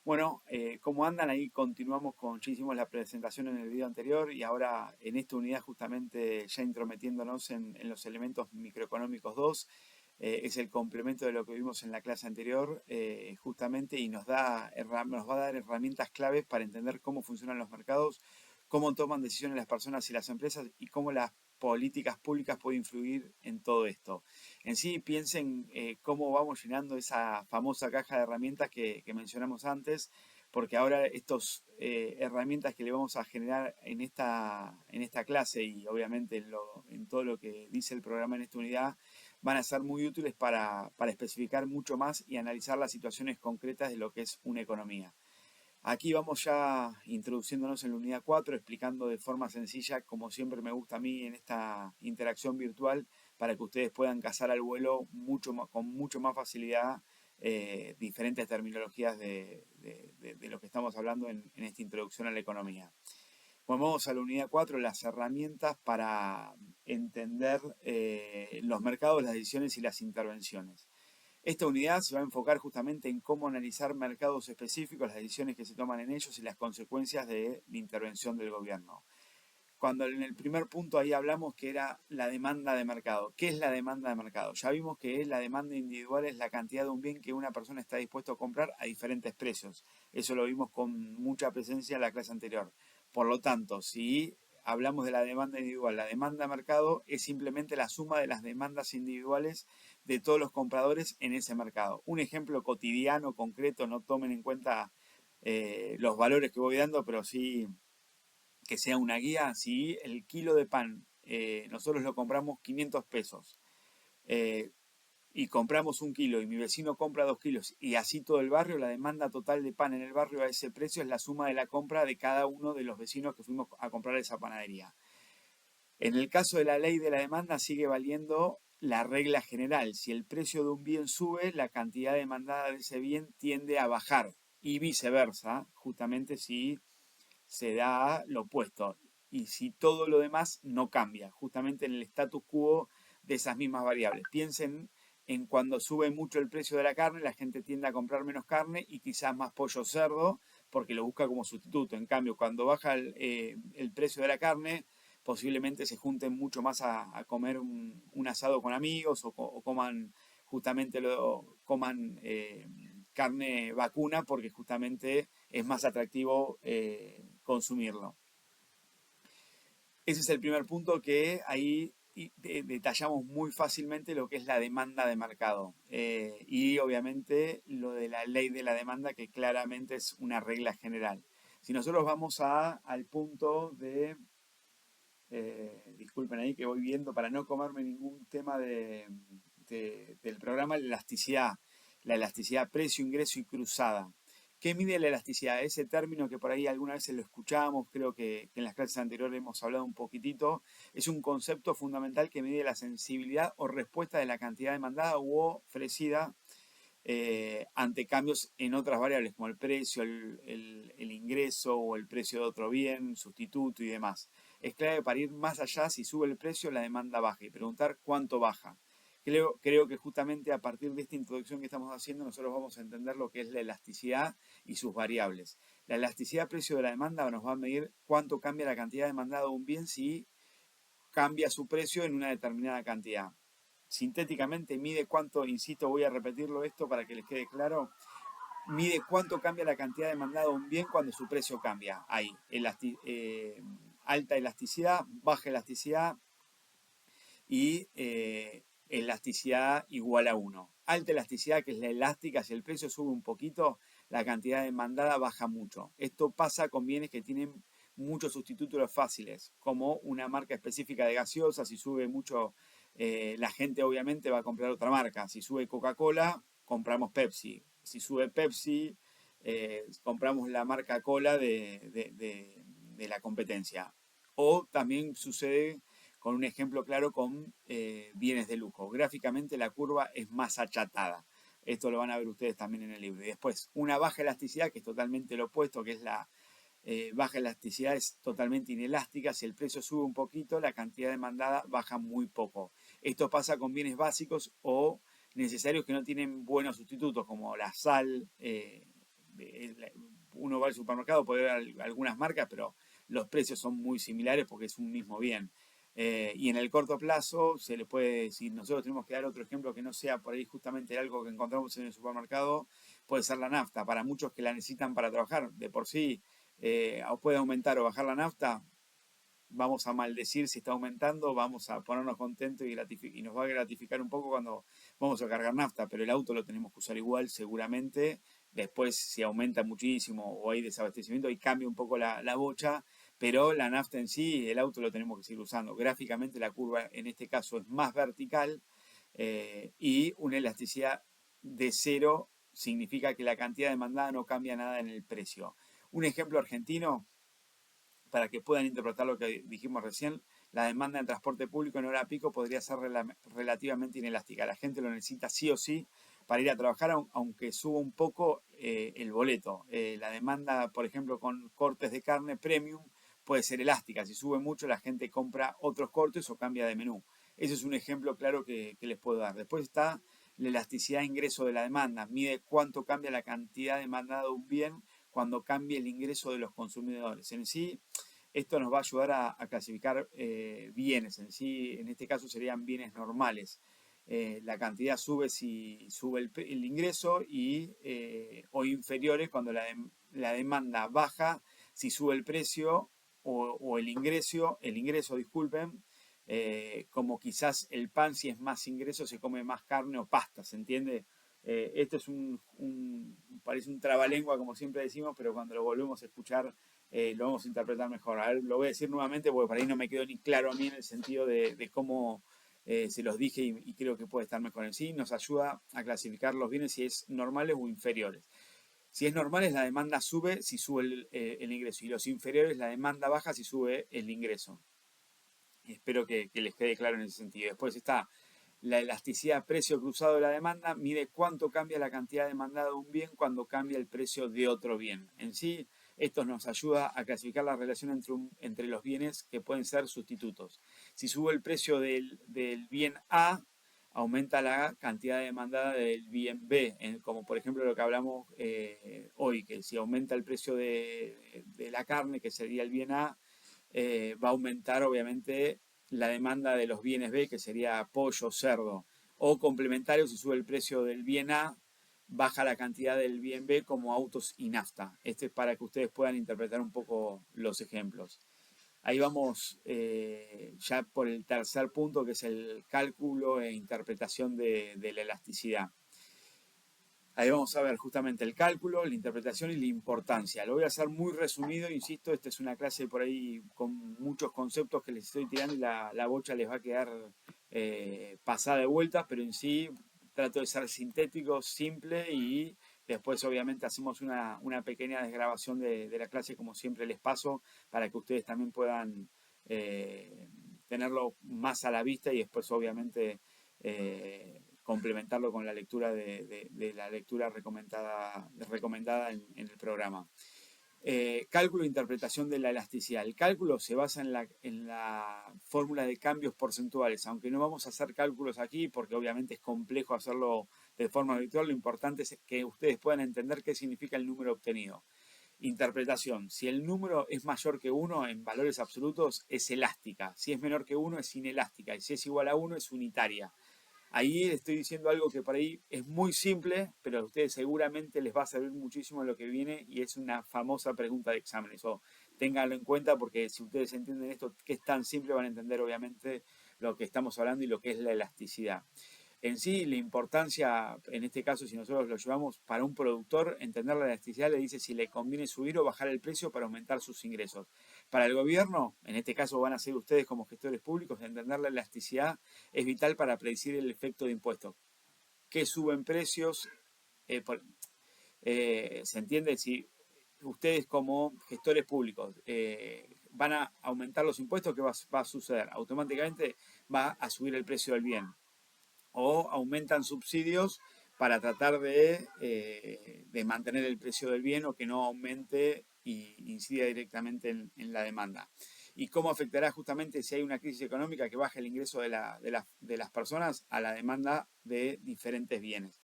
Bueno, ¿cómo andan? Ahí continuamos con, ya hicimos la presentación en el video anterior y ahora en esta unidad justamente ya intrometiéndonos en los elementos microeconómicos 2, es el complemento de lo que vimos en la clase anterior justamente y nos va a dar herramientas claves para entender cómo funcionan los mercados, cómo toman decisiones las personas y las empresas y cómo las políticas públicas pueden influir en todo esto. En sí, piensen cómo vamos llenando esa famosa caja de herramientas que mencionamos antes, porque ahora estas herramientas que le vamos a generar en esta clase y obviamente en todo lo que dice el programa en esta unidad, van a ser muy útiles para especificar mucho más y analizar las situaciones concretas de lo que es una economía. Aquí vamos ya introduciéndonos en la unidad 4, explicando de forma sencilla, como siempre me gusta a mí en esta interacción virtual, para que ustedes puedan cazar al vuelo con mucho más facilidad diferentes terminologías de lo que estamos hablando en esta introducción a la economía. Bueno, vamos a la unidad 4, las herramientas para entender los mercados, las decisiones y las intervenciones. Esta unidad se va a enfocar justamente en cómo analizar mercados específicos, las decisiones que se toman en ellos y las consecuencias de la intervención del gobierno. Cuando en el primer punto ahí hablamos que era la demanda de mercado. ¿Qué es la demanda de mercado? Ya vimos que la demanda individual es la cantidad de un bien que una persona está dispuesto a comprar a diferentes precios. Eso lo vimos con mucha presencia en la clase anterior. Por lo tanto, si hablamos de la demanda individual, la demanda de mercado es simplemente la suma de las demandas individuales de todos los compradores en ese mercado. Un ejemplo cotidiano, concreto, no tomen en cuenta los valores que voy dando, pero sí que sea una guía. Si el kilo de pan nosotros lo compramos 500 pesos eh, y compramos un kilo y mi vecino compra 2 kilos y así todo el barrio, la demanda total de pan en el barrio a ese precio es la suma de la compra de cada uno de los vecinos que fuimos a comprar a esa panadería. En el caso de la ley de la demanda sigue valiendo la regla general. Si el precio de un bien sube, la cantidad demandada de ese bien tiende a bajar y viceversa, justamente si se da lo opuesto. Y si todo lo demás no cambia, justamente en el status quo de esas mismas variables. Piensen en cuando sube mucho el precio de la carne, la gente tiende a comprar menos carne y quizás más pollo cerdo porque lo busca como sustituto. En cambio, cuando baja el precio de la carne, posiblemente se junten mucho más a comer un asado con amigos o coman justamente coman carne vacuna porque justamente es más atractivo consumirlo. Ese es el primer punto que ahí detallamos muy fácilmente lo que es la demanda de mercado. Y obviamente lo de la ley de la demanda que claramente es una regla general. Si nosotros vamos al punto disculpen ahí que voy viendo para no comerme ningún tema del programa, la elasticidad precio, ingreso y cruzada. ¿Qué mide la elasticidad? Ese término que por ahí alguna vez lo escuchamos, creo que en las clases anteriores hemos hablado un poquitito, es un concepto fundamental que mide la sensibilidad o respuesta de la cantidad demandada u ofrecida ante cambios en otras variables como el precio, el ingreso o el precio de otro bien, sustituto y demás. Es clave para ir más allá. Si sube el precio, la demanda baja y preguntar cuánto baja. Creo que justamente a partir de esta introducción que estamos haciendo nosotros vamos a entender lo que es la elasticidad y sus variables. La elasticidad precio de la demanda nos va a medir cuánto cambia la cantidad demandada de un bien si cambia su precio en una determinada cantidad. Sintéticamente mide cuánto, insisto, voy a repetirlo esto para que les quede claro, mide cuánto cambia la cantidad demandada de un bien cuando su precio cambia. Ahí, alta elasticidad, baja elasticidad y elasticidad igual a 1. Alta elasticidad, que es la elástica, si el precio sube un poquito, la cantidad demandada baja mucho. Esto pasa con bienes que tienen muchos sustitutos fáciles, como una marca específica de gaseosa. Si sube mucho, la gente obviamente va a comprar otra marca. Si sube Coca-Cola, compramos Pepsi. Si sube Pepsi, compramos la marca Cola de la competencia. O también sucede con un ejemplo claro con bienes de lujo. Gráficamente la curva es más achatada. Esto lo van a ver ustedes también en el libro. Y después, una baja elasticidad, que es totalmente lo opuesto, que es la baja elasticidad, es totalmente inelástica. Si el precio sube un poquito, la cantidad demandada baja muy poco. Esto pasa con bienes básicos o necesarios que no tienen buenos sustitutos, como la sal, uno va al supermercado, puede ver algunas marcas, pero los precios son muy similares porque es un mismo bien. Y en el corto plazo se le puede, si nosotros tenemos que dar otro ejemplo que no sea por ahí justamente algo que encontramos en el supermercado, puede ser la nafta. Para muchos que la necesitan para trabajar, de por sí puede aumentar o bajar la nafta, vamos a maldecir si está aumentando, vamos a ponernos contentos y nos va a gratificar un poco cuando vamos a cargar nafta, pero el auto lo tenemos que usar igual seguramente. Después, si aumenta muchísimo o hay desabastecimiento, ahí cambia un poco la bocha, pero la nafta en sí, el auto lo tenemos que seguir usando. Gráficamente la curva en este caso es más vertical y una elasticidad de cero significa que la cantidad demandada no cambia nada en el precio. Un ejemplo argentino, para que puedan interpretar lo que dijimos recién, la demanda en transporte público en hora pico podría ser relativamente inelástica. La gente lo necesita sí o sí para ir a trabajar, aunque suba un poco el boleto. La demanda, por ejemplo, con cortes de carne premium puede ser elástica. Si sube mucho, la gente compra otros cortes o cambia de menú. Ese es un ejemplo claro que les puedo dar. Después está la elasticidad de ingreso de la demanda. Mide cuánto cambia la cantidad demandada de un bien cuando cambie el ingreso de los consumidores. En sí, esto nos va a ayudar a clasificar bienes. En sí, en este caso serían bienes normales. La cantidad sube si sube el ingreso o inferiores cuando la demanda baja si sube el precio o el ingreso, disculpen, como quizás el pan, si es más ingreso, se come más carne o pasta, ¿se entiende? Esto es parece un trabalengua, como siempre decimos, pero cuando lo volvemos a escuchar lo vamos a interpretar mejor. A ver, lo voy a decir nuevamente porque por ahí no me quedó ni claro a mí en el sentido de cómo se los dije y creo que puede estar mejor en sí. Nos ayuda a clasificar los bienes si es normales o inferiores. Si es normales, la demanda sube si sube el ingreso y los inferiores, la demanda baja si sube el ingreso. Espero que les quede claro en ese sentido. Después está la elasticidad precio cruzado de la demanda, mide cuánto cambia la cantidad demandada de un bien cuando cambia el precio de otro bien. En sí, esto nos ayuda a clasificar la relación entre los bienes que pueden ser sustitutos. Si sube el precio del bien A, aumenta la cantidad demandada del bien B, como por ejemplo lo que hablamos hoy, que si aumenta el precio de la carne, que sería el bien A, va a aumentar obviamente la demanda de los bienes B, que sería pollo, cerdo, o complementario, si sube el precio del bien A, baja la cantidad del bien B como autos y nafta. Este es para que ustedes puedan interpretar un poco los ejemplos. Ahí vamos ya por el tercer punto, que es el cálculo e interpretación de la elasticidad. Ahí vamos a ver justamente el cálculo, la interpretación y la importancia. Lo voy a hacer muy resumido, insisto, esta es una clase por ahí con muchos conceptos que les estoy tirando y la bocha les va a quedar pasada de vueltas, pero en sí trato de ser sintético, simple y después obviamente hacemos una pequeña desgrabación de la clase como siempre les paso para que ustedes también puedan tenerlo más a la vista y después obviamente complementarlo con la lectura de la lectura recomendada en el programa. Cálculo e interpretación de la elasticidad. El cálculo se basa en la fórmula de cambios porcentuales, aunque no vamos a hacer cálculos aquí porque obviamente es complejo hacerlo de forma virtual, lo importante es que ustedes puedan entender qué significa el número obtenido. Interpretación. Si el número es mayor que 1 en valores absolutos, es elástica. Si es menor que 1, es inelástica. Y si es igual a 1, es unitaria. Ahí estoy diciendo algo que por ahí es muy simple, pero a ustedes seguramente les va a servir muchísimo lo que viene y es una famosa pregunta de examen. Eso ténganlo en cuenta porque si ustedes entienden esto que es tan simple van a entender obviamente lo que estamos hablando y lo que es la elasticidad. En sí, la importancia, en este caso, si nosotros lo llevamos para un productor, entender la elasticidad le dice si le conviene subir o bajar el precio para aumentar sus ingresos. Para el gobierno, en este caso van a ser ustedes como gestores públicos, entender la elasticidad es vital para predecir el efecto de impuestos. ¿Qué suben precios? ¿Se entiende? Si ustedes como gestores públicos van a aumentar los impuestos, ¿qué va a suceder? Automáticamente va a subir el precio del bien o aumentan subsidios para tratar de mantener el precio del bien o que no aumente y incida directamente en la demanda. ¿Y cómo afectará justamente si hay una crisis económica que baja el ingreso de las personas a la demanda de diferentes bienes?